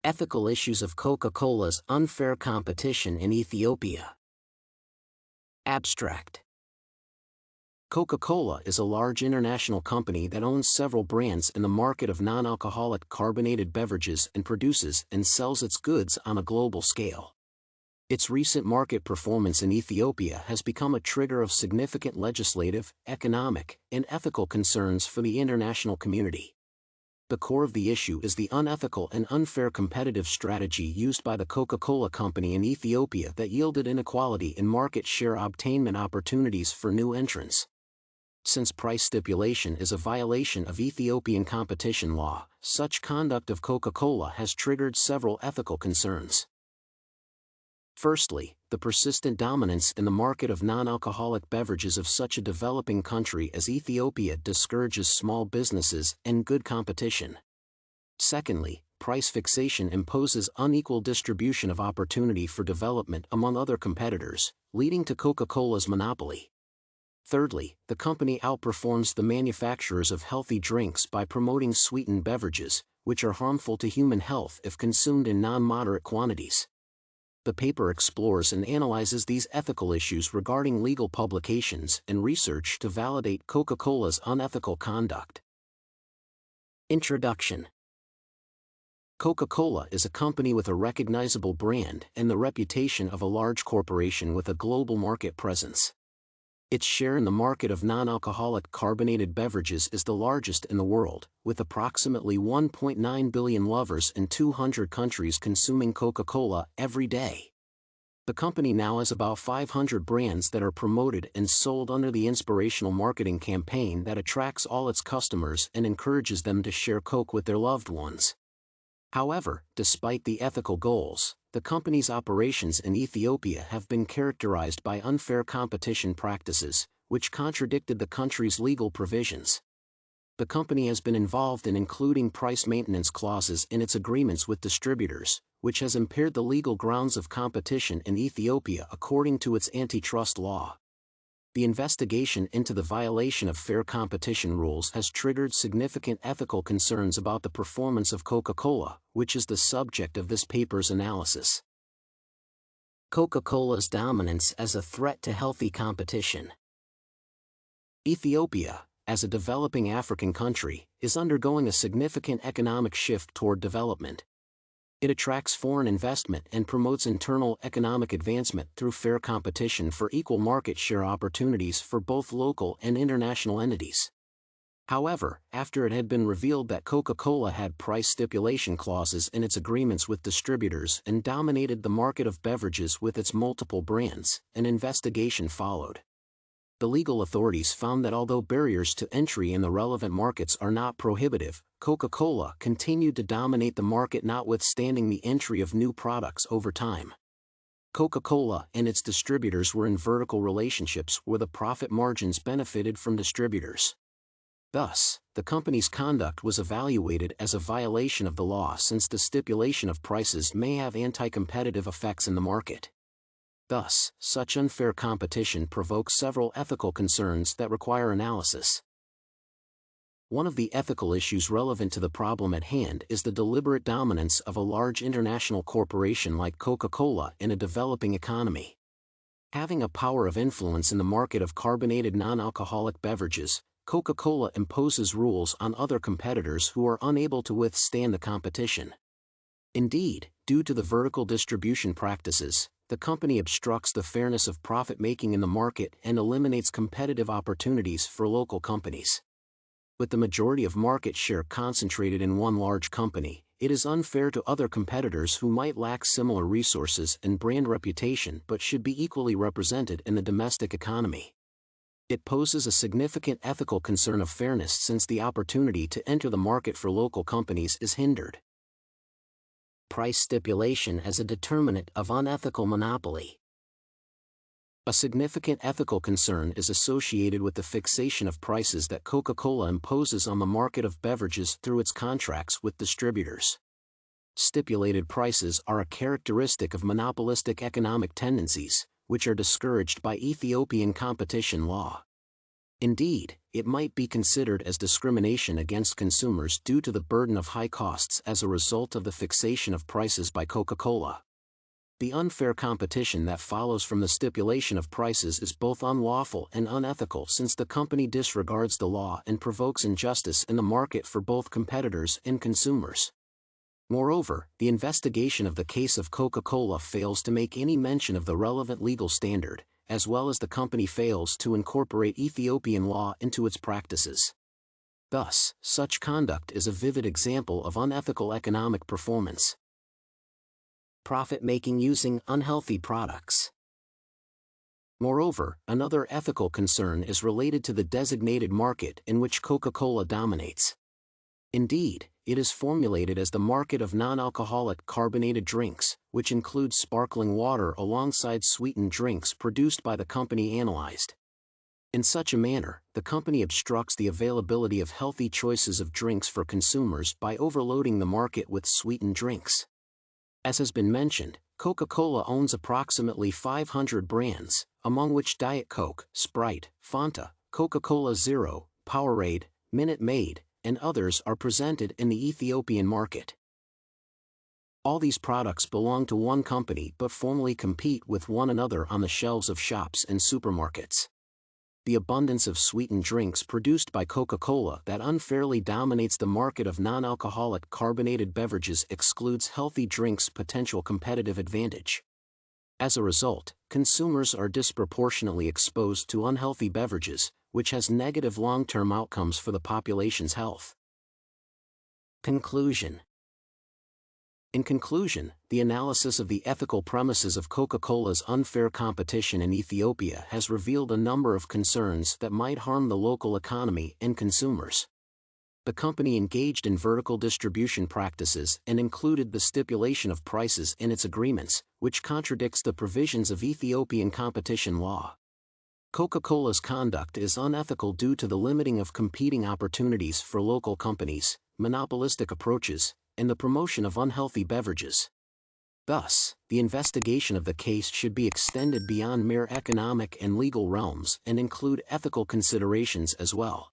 Ethical issues of Coca-Cola's unfair competition in Ethiopia. Abstract. Coca-Cola is a large international company that owns several brands in the market of non-alcoholic carbonated beverages and produces and sells its goods on a global scale. Its recent market performance in Ethiopia has become a trigger of significant legislative, economic, and ethical concerns for the international community. The core of the issue is the unethical and unfair competitive strategy used by the Coca-Cola Company in Ethiopia that yielded inequality in market share obtainment opportunities for new entrants. Since price stipulation is a violation of Ethiopian competition law, such conduct of Coca-Cola has triggered several ethical concerns. Firstly, the persistent dominance in the market of non-alcoholic beverages of such a developing country as Ethiopia discourages small businesses and good competition. Secondly, price fixation imposes unequal distribution of opportunity for development among other competitors, leading to Coca-Cola's monopoly. Thirdly, the company outperforms the manufacturers of healthy drinks by promoting sweetened beverages, which are harmful to human health if consumed in non-moderate quantities. The paper explores and analyzes these ethical issues regarding legal publications and research to validate Coca-Cola's unethical conduct. Introduction. Coca-Cola is a company with a recognizable brand and the reputation of a large corporation with a global market presence. Its share in the market of non-alcoholic carbonated beverages is the largest in the world, with approximately 1.9 billion lovers in 200 countries consuming Coca-Cola every day. The company now has about 500 brands that are promoted and sold under the inspirational marketing campaign that attracts all its customers and encourages them to share Coke with their loved ones. However, despite the ethical goals, the company's operations in Ethiopia have been characterized by unfair competition practices, which contradicted the country's legal provisions. The company has been involved in including price maintenance clauses in its agreements with distributors, which has impaired the legal grounds of competition in Ethiopia according to its antitrust law. The investigation into the violation of fair competition rules has triggered significant ethical concerns about the performance of Coca-Cola, which is the subject of this paper's analysis. Coca-Cola's dominance as a threat to healthy competition. Ethiopia, as a developing African country, is undergoing a significant economic shift toward development. It attracts foreign investment and promotes internal economic advancement through fair competition for equal market share opportunities for both local and international entities. However, after it had been revealed that Coca-Cola had price stipulation clauses in its agreements with distributors and dominated the market of beverages with its multiple brands, an investigation followed. The legal authorities found that although barriers to entry in the relevant markets are not prohibitive, Coca-Cola continued to dominate the market notwithstanding the entry of new products over time. Coca-Cola and its distributors were in vertical relationships where the profit margins benefited from distributors. Thus, the company's conduct was evaluated as a violation of the law since the stipulation of prices may have anti-competitive effects in the market. Thus, such unfair competition provokes several ethical concerns that require analysis. One of the ethical issues relevant to the problem at hand is the deliberate dominance of a large international corporation like Coca-Cola in a developing economy. Having a power of influence in the market of carbonated non-alcoholic beverages, Coca-Cola imposes rules on other competitors who are unable to withstand the competition. Indeed, due to the vertical distribution practices, the company obstructs the fairness of profit-making in the market and eliminates competitive opportunities for local companies. With the majority of market share concentrated in one large company, it is unfair to other competitors who might lack similar resources and brand reputation but should be equally represented in the domestic economy. It poses a significant ethical concern of fairness since the opportunity to enter the market for local companies is hindered. Price stipulation as a determinant of unethical monopoly. A significant ethical concern is associated with the fixation of prices that Coca-Cola imposes on the market of beverages through its contracts with distributors. Stipulated prices are a characteristic of monopolistic economic tendencies, which are discouraged by Ethiopian competition law. Indeed, it might be considered as discrimination against consumers due to the burden of high costs as a result of the fixation of prices by Coca-Cola. The unfair competition that follows from the stipulation of prices is both unlawful and unethical, since the company disregards the law and provokes injustice in the market for both competitors and consumers. Moreover, the investigation of the case of Coca-Cola fails to make any mention of the relevant legal standard, as well as the company fails to incorporate Ethiopian law into its practices. Thus, such conduct is a vivid example of unethical economic performance. Profit-making using unhealthy products. Moreover, another ethical concern is related to the designated market in which Coca-Cola dominates. Indeed, it is formulated as the market of non-alcoholic carbonated drinks, which includes sparkling water alongside sweetened drinks produced by the company analyzed. In such a manner, the company obstructs the availability of healthy choices of drinks for consumers by overloading the market with sweetened drinks. As has been mentioned, Coca-Cola owns approximately 500 brands, among which Diet Coke, Sprite, Fanta, Coca-Cola Zero, Powerade, Minute Maid, and others are presented in the Ethiopian market. All these products belong to one company but formally compete with one another on the shelves of shops and supermarkets. The abundance of sweetened drinks produced by Coca-Cola that unfairly dominates the market of non-alcoholic carbonated beverages excludes healthy drinks' potential competitive advantage. As a result, consumers are disproportionately exposed to unhealthy beverages, which has negative long-term outcomes for the population's health. Conclusion. In conclusion, the analysis of the ethical premises of Coca-Cola's unfair competition in Ethiopia has revealed a number of concerns that might harm the local economy and consumers. The company engaged in vertical distribution practices and included the stipulation of prices in its agreements, which contradicts the provisions of Ethiopian competition law. Coca-Cola's conduct is unethical due to the limiting of competing opportunities for local companies, monopolistic approaches, and the promotion of unhealthy beverages. Thus, the investigation of the case should be extended beyond mere economic and legal realms and include ethical considerations as well.